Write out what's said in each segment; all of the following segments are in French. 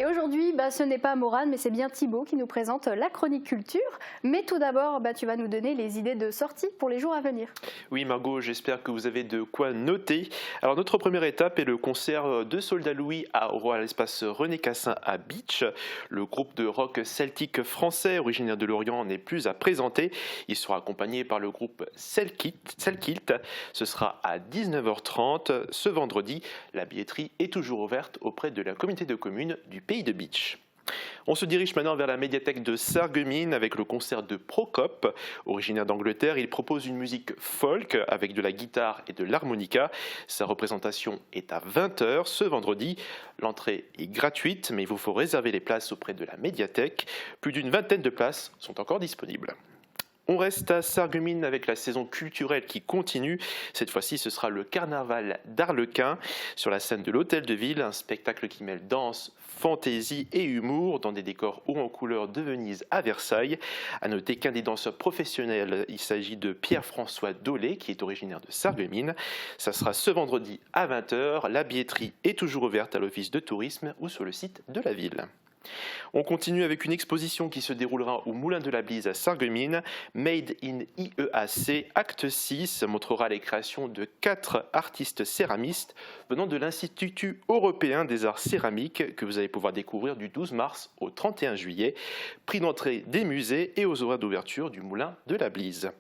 Et aujourd'hui, ce n'est pas Morane, mais c'est bien Thibaut qui nous présente la chronique culture. Mais tout d'abord, tu vas nous donner les idées de sortie pour les jours à venir. Oui Margot, j'espère que vous avez de quoi noter. Alors notre première étape est le concert de Soldat Louis à l'espace René Cassin à Beach. Le groupe de rock celtique français originaire de Lorient n'est plus à présenter. Il sera accompagné par le groupe Selkilt. Ce sera à 19h30 ce vendredi. La billetterie est toujours ouverte auprès de la communauté de communes du Pays de Beach. On se dirige maintenant vers la médiathèque de Sarreguemines avec le concert de Procope. Originaire d'Angleterre, il propose une musique folk avec de la guitare et de l'harmonica. Sa représentation est à 20h ce vendredi. L'entrée est gratuite, mais il vous faut réserver les places auprès de la médiathèque. Plus d'une vingtaine de places sont encore disponibles. On reste à Sarreguemines avec la saison culturelle qui continue. Cette fois-ci, ce sera le carnaval d'Arlequin sur la scène de l'Hôtel de Ville, un spectacle qui mêle danse, fantaisie et humour dans des décors hauts en couleur de Venise à Versailles. À noter qu'un des danseurs professionnels, il s'agit de Pierre-François Dolé, qui est originaire de Sarreguemines. Ça sera ce vendredi à 20h. La billetterie est toujours ouverte à l'office de tourisme ou sur le site de la ville. On continue avec une exposition qui se déroulera au Moulin de la Blise à Sarreguemines. Made in IEAC, acte 6, montrera les créations de 4 artistes céramistes venant de l'Institut européen des arts céramiques que vous allez pouvoir découvrir du 12 mars au 31 juillet. Prix d'entrée des musées et aux horaires d'ouverture du Moulin de la Blise.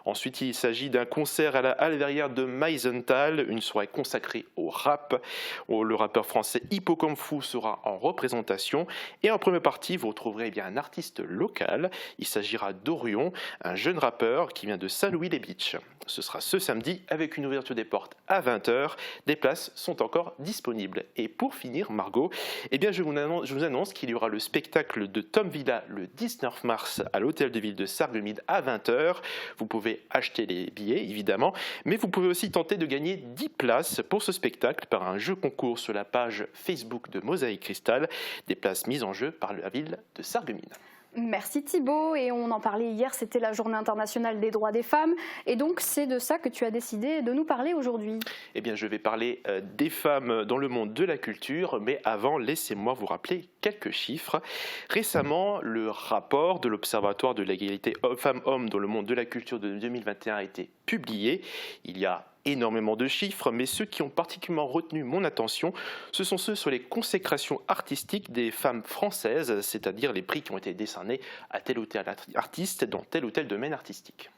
Ensuite, il s'agit d'un concert à la Halle Verrière de Meisenthal, une soirée consacrée au rap. Le rappeur français Hippo Kung Fu sera en représentation. Et en première partie, vous retrouverez un artiste local. Il s'agira d'Orion, un jeune rappeur qui vient de Saint-Louis-les-Beach. Ce sera ce samedi avec une ouverture des portes à 20h. Des places sont encore disponibles. Et pour finir, Margot, je vous annonce qu'il y aura le spectacle de Tom Villa le 19 mars à l'Hôtel de Ville de Sarreguemines à 20h. Vous pouvez acheter les billets, évidemment, mais vous pouvez aussi tenter de gagner 10 places pour ce spectacle par un jeu concours sur la page Facebook de Mosaïque Cristal, des places mises en jeu par la ville de Sarreguemines. Merci Thibaut, et on en parlait hier, c'était la journée internationale des droits des femmes, et donc c'est de ça que tu as décidé de nous parler aujourd'hui. Je vais parler des femmes dans le monde de la culture, mais avant, laissez-moi vous rappeler quelques chiffres. Récemment, le rapport de l'Observatoire de l'égalité femmes-hommes dans le monde de la culture de 2021 a été publié. Il y a énormément de chiffres, mais ceux qui ont particulièrement retenu mon attention, ce sont ceux sur les consécrations artistiques des femmes françaises, c'est-à-dire les prix qui ont été décernés à tel ou tel artiste dans tel ou tel domaine artistique.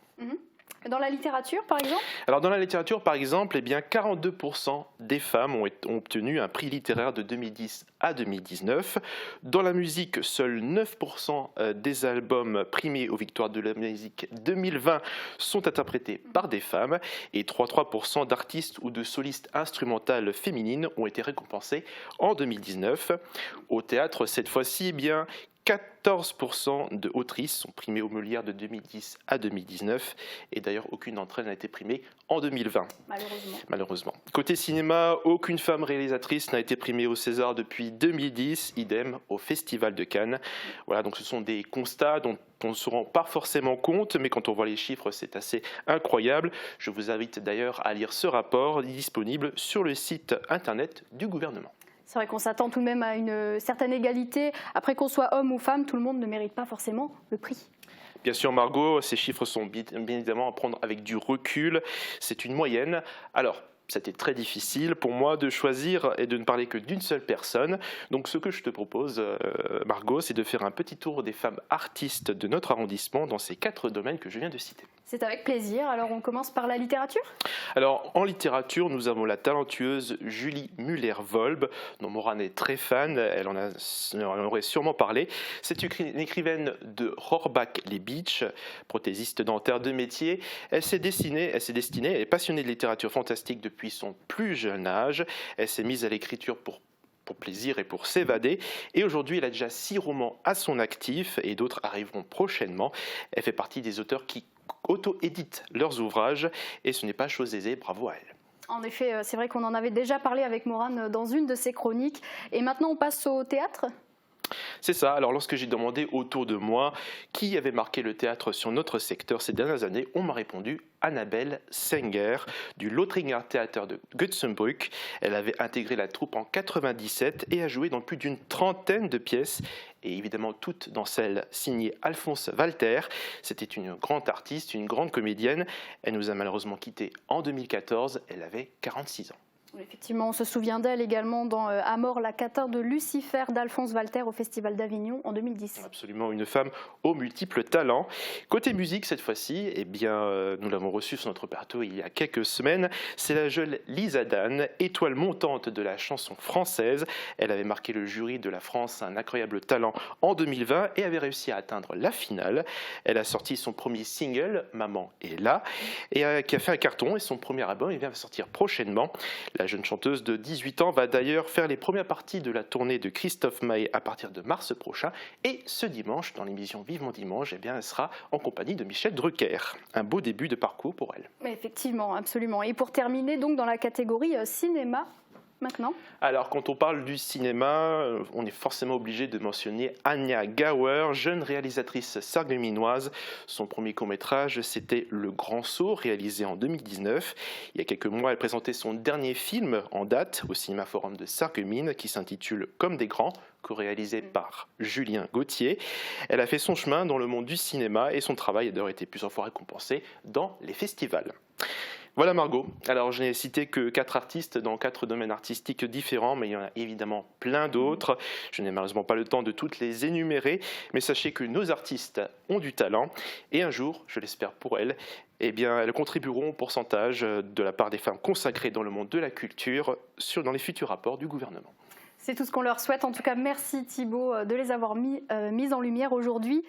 Dans la littérature, par exemple ? Alors, dans la littérature, par exemple, 42% des femmes ont obtenu un prix littéraire de 2010 à 2019. Dans la musique, seuls 9% des albums primés aux victoires de la musique 2020 sont interprétés par des femmes et 3% d'artistes ou de solistes instrumentales féminines ont été récompensés en 2019. Au théâtre, cette fois-ci, 14% de autrices sont primées aux Molières de 2010 à 2019 et d'ailleurs aucune d'entre elles n'a été primée en 2020. Malheureusement. Côté cinéma, aucune femme réalisatrice n'a été primée au César depuis 2010, idem au Festival de Cannes. Voilà, donc ce sont des constats dont on ne se rend pas forcément compte, mais quand on voit les chiffres, c'est assez incroyable. Je vous invite d'ailleurs à lire ce rapport disponible sur le site internet du gouvernement. C'est vrai qu'on s'attend tout de même à une certaine égalité. Après qu'on soit homme ou femme, tout le monde ne mérite pas forcément le prix. Bien sûr, Margot, ces chiffres sont bien évidemment à prendre avec du recul. C'est une moyenne. Alors, c'était très difficile pour moi de choisir et de ne parler que d'une seule personne. Donc ce que je te propose, Margot, c'est de faire un petit tour des femmes artistes de notre arrondissement dans ces 4 domaines que je viens de citer. C'est avec plaisir. Alors on commence par la littérature ? Alors en littérature, nous avons la talentueuse Julie Muller-Volb, dont Morane est très fan, elle en aurait sûrement parlé. C'est une écrivaine de Rohrbach-les-Beach, prothésiste dentaire de métier. Elle est passionnée de littérature fantastique depuis son plus jeune âge. Elle s'est mise à l'écriture pour plaisir et pour s'évader. Et aujourd'hui, elle a déjà 6 romans à son actif et d'autres arriveront prochainement. Elle fait partie des auteurs qui auto-éditent leurs ouvrages et ce n'est pas chose aisée, bravo à elle. En effet, c'est vrai qu'on en avait déjà parlé avec Morane dans une de ses chroniques. Et maintenant, on passe au théâtre ? C'est ça. Alors lorsque j'ai demandé autour de moi qui avait marqué le théâtre sur notre secteur ces dernières années, on m'a répondu Annabelle Senger du Lothringer Theater de Götzenbrück. Elle avait intégré la troupe en 97 et a joué dans plus d'une trentaine de pièces et évidemment toutes dans celles signées Alphonse Walter. C'était une grande artiste, une grande comédienne. Elle nous a malheureusement quittés en 2014. Elle avait 46 ans. Effectivement, on se souvient d'elle également dans À mort la cata de Lucifer d'Alphonse Walter au Festival d'Avignon en 2010. Absolument, une femme aux multiples talents. Côté musique, cette fois-ci, eh bien, nous l'avons reçue sur notre plateau il y a quelques semaines. C'est la jeune Lisa Dan, étoile montante de la chanson française. Elle avait marqué le jury de la France un incroyable talent en 2020 et avait réussi à atteindre la finale. Elle a sorti son premier single, Maman est là, et qui a fait un carton. Et son premier album va sortir prochainement. La jeune chanteuse de 18 ans va d'ailleurs faire les premières parties de la tournée de Christophe Maé à partir de mars prochain. Et ce dimanche, dans l'émission Vivement Dimanche, eh bien, elle sera en compagnie de Michel Drucker. Un beau début de parcours pour elle. Effectivement, absolument. Et pour terminer, donc dans la catégorie cinéma, maintenant. Alors, quand on parle du cinéma, on est forcément obligé de mentionner Anya Gauer, jeune réalisatrice sarregueminoise. Son premier court-métrage, c'était Le Grand Saut, réalisé en 2019. Il y a quelques mois, elle présentait son dernier film en date au Cinéma Forum de Sarreguemines, qui s'intitule Comme des grands, co-réalisé par Julien Gauthier. Elle a fait son chemin dans le monde du cinéma et son travail a d'ailleurs été plusieurs fois récompensé dans les festivals. Voilà Margot. Alors je n'ai cité que 4 artistes dans 4 domaines artistiques différents, mais il y en a évidemment plein d'autres. Je n'ai malheureusement pas le temps de toutes les énumérer, mais sachez que nos artistes ont du talent et un jour, je l'espère pour elles, eh bien, elles contribueront au pourcentage de la part des femmes consacrées dans le monde de la culture dans les futurs rapports du gouvernement. C'est tout ce qu'on leur souhaite. En tout cas, merci Thibaut de les avoir mis en lumière aujourd'hui.